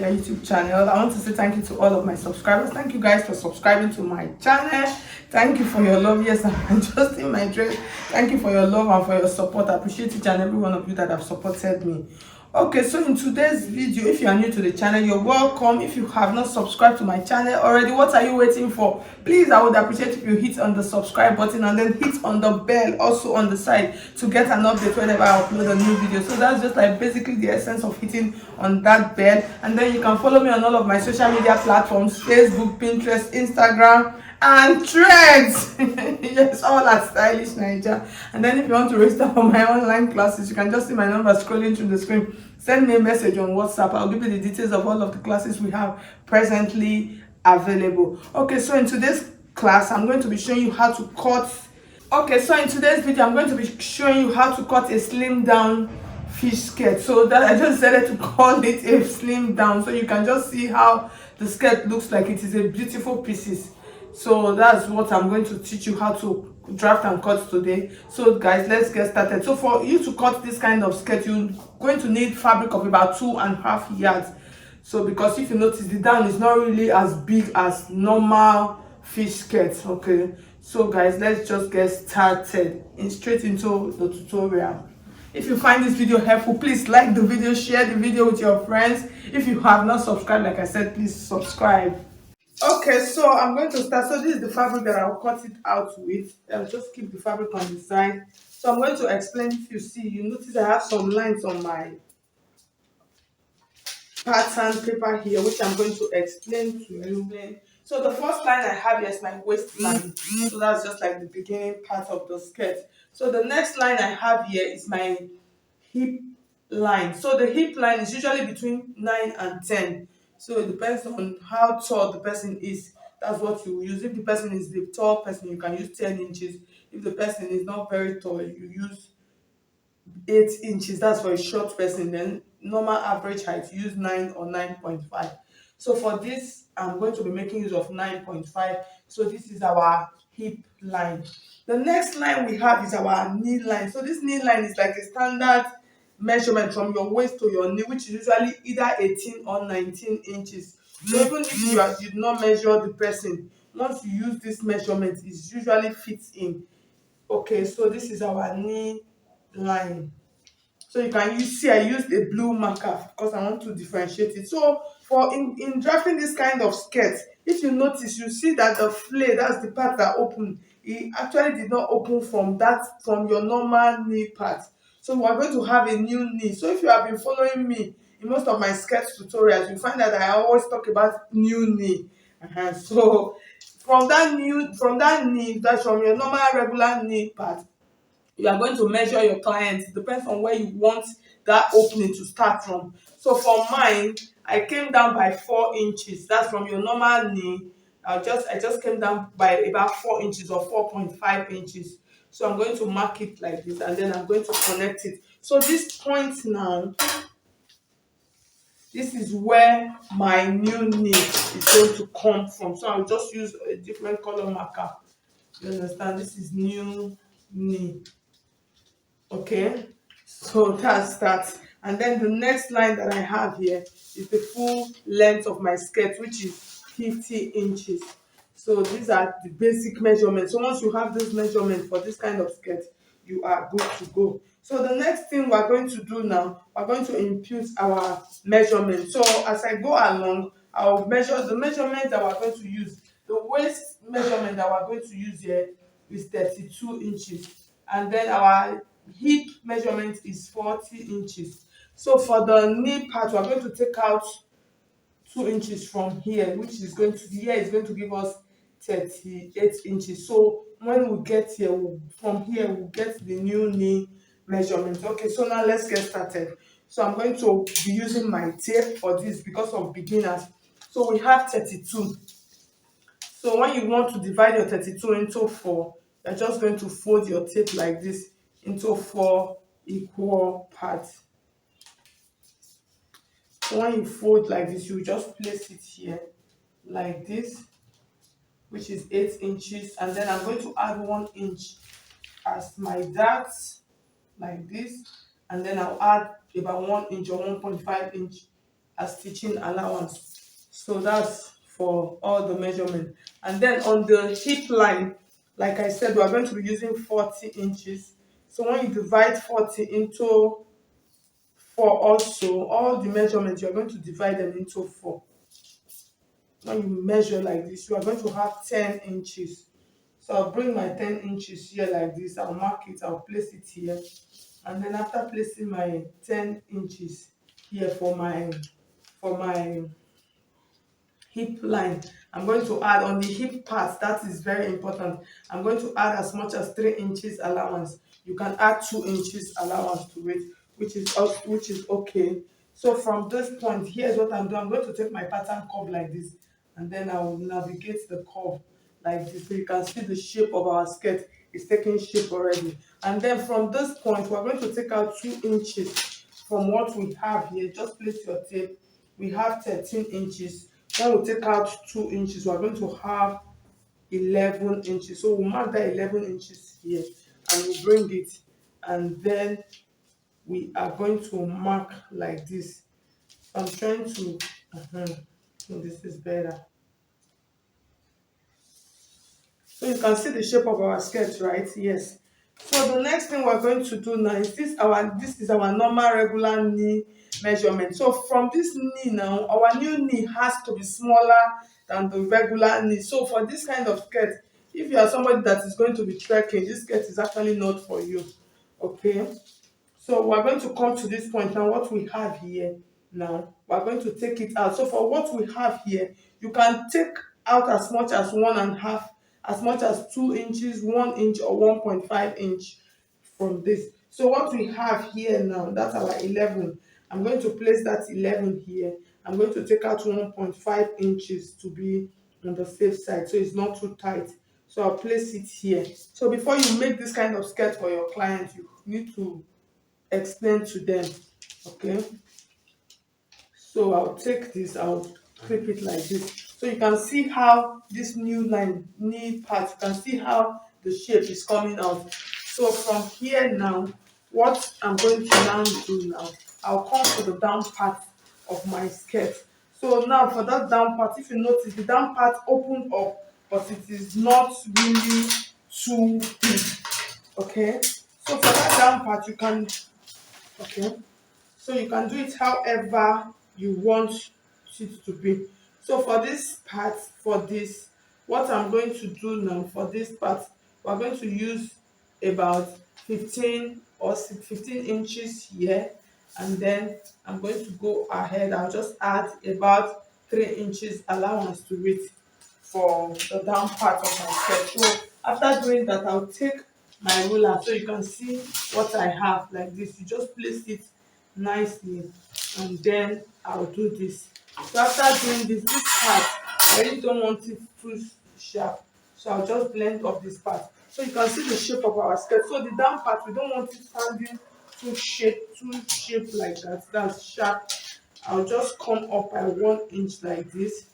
Naija YouTube channel. I want to say thank you to all of my subscribers. Thank you guys for subscribing to my channel. Thank you for your love. Yes, I'm just in my dress. Thank you for your love and for your support. I appreciate each and every one of you that have supported me. Okay, so in today's video, if you are new to the channel, you're welcome. If you have not subscribed to my channel already, what are you waiting for? Please, I would appreciate if you hit on the subscribe button and then hit on the bell also on the side to get an update whenever I upload a new video. So that's just like basically the essence of hitting on that bell. And then you can follow me on all of my social media platforms: Facebook, Pinterest, Instagram, and Threads. Yes, all at Stylish Naija. And then if you want to register for my online classes, you can just see my number scrolling through the screen. Send me a message on WhatsApp. I'll give you the details of all of the classes we have presently available. Okay, so in today's class, I'm going to be showing you how to cut. Okay, so in today's video, I'm going to be showing you how to cut a slim down fish skirt. So that I just decided to call it a slim down, so you can just see how the skirt looks like. It is a beautiful pieces. So that's what I'm going to teach you how to draft and cut today. So guys, let's get started. So for you to cut this kind of skirt, you're going to need fabric of about 2.5 yards. So because if you notice, the down is not really as big as normal fish skirts. Okay, so guys, let's just get started straight into the tutorial. If you find this video helpful, please like the video, share the video with your friends. If you have not subscribed, like I said, please subscribe. Okay, so I'm going to start. So this is the fabric that I'll cut it out with. I'll just keep the fabric on the side. So I'm going to explain. If you see, you notice I have some lines on my pattern paper here, which I'm going to explain to you. So the first line I have here is my waistline. So that's just like the beginning part of the skirt. So the next line I have here is my hip line. So the hip line is usually between 9 and 10. So it depends on how tall the person is. That's what you use. If the person is the tall person, you can use 10 inches. If the person is not very tall, you use 8 inches. That's for a short person. Then normal average height, use 9 or 9.5. So for this, I'm going to be making use of 9.5. So this is our hip line. The next line we have is our knee line. So this knee line is like a standard measurement from your waist to your knee, which is usually either 18 or 19 inches. So even if you did not measure the person, once you use this measurement, it usually fits in. Okay, so this is our knee line. So you can see I used a blue marker because I want to differentiate it. So for in drafting this kind of skirt, if you notice, you see that the flare, that's the part that opened, it actually did not open from your normal knee part. So we're going to have a new knee. So if you have been following me in most of my skirt tutorials, you find that I always talk about new knee. So from that knee, that's from your normal regular knee part, you are going to measure your client. It depends on where you want that opening to start from. So for mine, I came down by 4 inches. That's from your normal knee. I just came down by about 4 inches or 4.5 inches. So I'm going to mark it like this, and then I'm going to connect it. So this point now, this is where my new knee is going to come from. So I'll just use a different color marker. You understand? This is new knee. Okay, so that's that. And then the next line that I have here is the full length of my skirt, which is 50 inches. So these are the basic measurements. So once you have this measurement for this kind of skirt, you are good to go. So the next thing we're going to do now, we're going to impute our measurement. So as I go along, I'll measure the measurement that we're going to use. The waist measurement that we're going to use here is 32 inches. And then our hip measurement is 40 inches. So for the knee part, we're going to take out 2 inches from here, which is going to give us 38 inches. So when we get here, from here we'll get the new knee measurement. Okay, so now let's get started. So I'm going to be using my tape for this because of beginners. So we have 32. So when you want to divide your 32 into 4, you're just going to fold your tape like this into 4 equal parts. So when you fold like this, you just place it here like this, which is 8 inches, and then I'm going to add 1 inch as my dart like this, and then I'll add about 1 inch or 1.5 inch as stitching allowance. So that's for all the measurement. And then on the hip line, like I said, we are going to be using 40 inches. So when you divide 40 into 4, also all the measurements, you're going to divide them into 4. When you measure like this, you are going to have 10 inches. So I'll bring my 10 inches here like this. I'll mark it, I'll place it here. And then after placing my 10 inches here for my hip line, I'm going to add on the hip part. That is very important. I'm going to add as much as 3 inches allowance. You can add 2 inches allowance to it, which is okay. So from this point, here's what I'm doing. I'm going to take my pattern curve like this, and then I will navigate the curve like this, so you can see the shape of our skirt is taking shape already. And then from this point, we're going to take out 2 inches from what we have here. Just place your tape. We have 13 inches. When we take out 2 inches, we're going to have 11 inches. So we'll mark that 11 inches here, and we'll bring it, and then we are going to mark like this. I'm trying to so this is better. So you can see the shape of our skirt, right? Yes. So the next thing we're going to do now is this is our normal regular knee measurement. So from this knee now, our new knee has to be smaller than the regular knee. So for this kind of skirt, if you are somebody that is going to be trekking, this skirt is actually not for you. Okay. So we're going to come to this point now. What we have here now, we're going to take it out. So for what we have here, you can take out as much as 1.5, as much as 2 inches, 1 inch, or 1.5 inch from this. So what we have here now, that's our 11. I'm going to place that 11 here. I'm going to take out 1.5 inches to be on the safe side, so it's not too tight. So I'll place it here. So before you make this kind of skirt for your client, you need to explain to them. Okay, so I'll take this, I'll clip it like this, so you can see how this new line knee part, you can see how the shape is coming out. So from here now, what I'm going to now do now, I'll come to the down part of my skirt. So now for that down part, if you notice, the down part opened up, but it is not really too big. Okay, so for that down part, you can, okay, so you can do it however you want it to be. So for this part, for this, what I'm going to do now for this part, we're going to use about 15 inches here, and then I'm going to go ahead. I'll just add about 3 inches allowance to it for the down part of my skirt. So after doing that, I'll take my ruler, so you can see what I have like this. You just place it nicely, and then I'll do this. So after doing this part, I really don't want it too sharp, so I'll just blend up this part. So you can see the shape of our skirt. So the down part, we don't want it standing too shape like that. That's sharp. I'll just come up by 1 inch like this,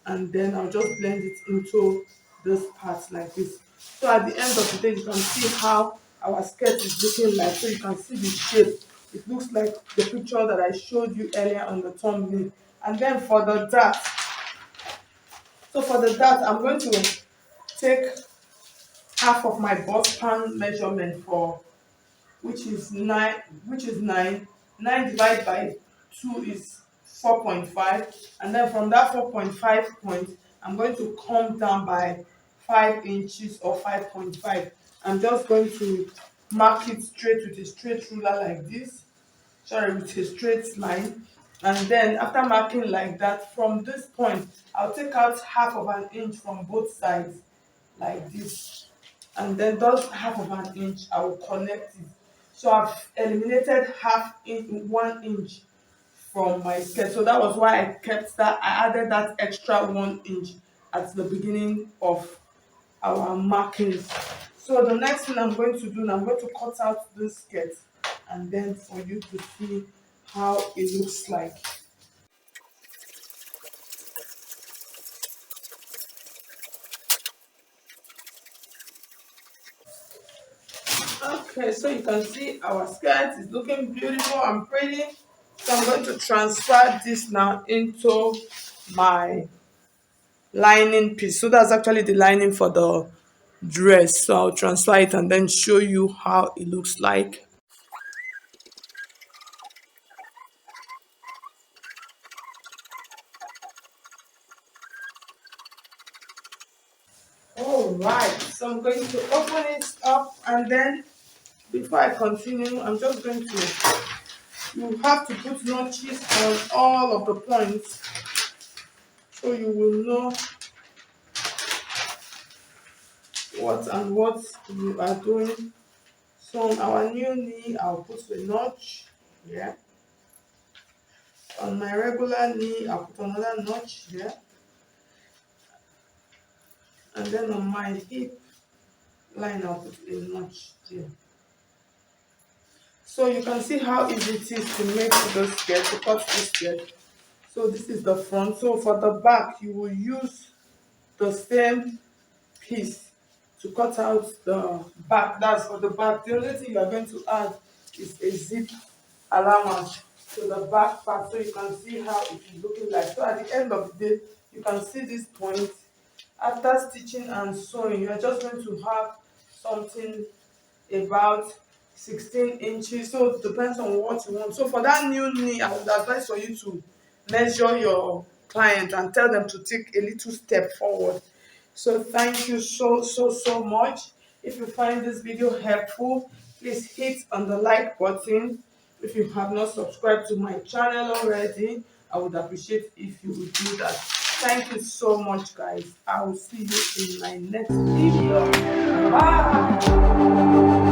and then I'll just blend it into this part like this. So at the end of the day, you can see how our skirt is looking like. So you can see the shape. It looks like the picture that I showed you earlier on the thumbnail. And then for the dart, so for the dart, I'm going to take half of my bust span measurement for, which is 9, which is 9. 9 divided by 2 is 4.5, and then from that 4.5 point, I'm going to come down by 5 inches or 5.5. I'm just going to mark it straight with a straight ruler like this, sorry, with a straight line. And then after marking like that, from this point, I'll take out half of an inch from both sides like this, and then those half of an inch I will connect it. So I've eliminated 1 inch from my skirt. So that was why I kept that. I added that extra 1 inch at the beginning of our markings. So the next thing I'm going to do now, I'm going to cut out this skirt, and then for you to see how it looks like. Okay, so you can see our skirt is looking beautiful and pretty. So I'm going to transfer this now into my lining piece. So that's actually the lining for the dress. So I'll transfer it and then show you how it looks like. All right, so I'm going to open it up, and then before I continue, I'm just going to, you have to put notches on all of the points so you will know what you are doing. So on our new knee, I'll put a notch. Yeah. On my regular knee, I'll put another notch here. And then on my hip line, I'll put a notch there. So you can see how easy it is to make this skirt, to cut this skirt. So this is the front. So for the back, you will use the same piece to cut out the back. That's for the back. The only thing you are going to add is a zip allowance to the back part, so you can see how it is looking like. So at the end of the day, you can see this point. After stitching and sewing, you are just going to have something about 16 inches. So it depends on what you want. So for that new knee, I would advise for you to measure your client and tell them to take a little step forward. So thank you so much. If you find this video helpful, please hit on the like button. If you have not subscribed to my channel already, I would appreciate if you would do that. Thank you so much, guys. I will see you in my next video. Bye.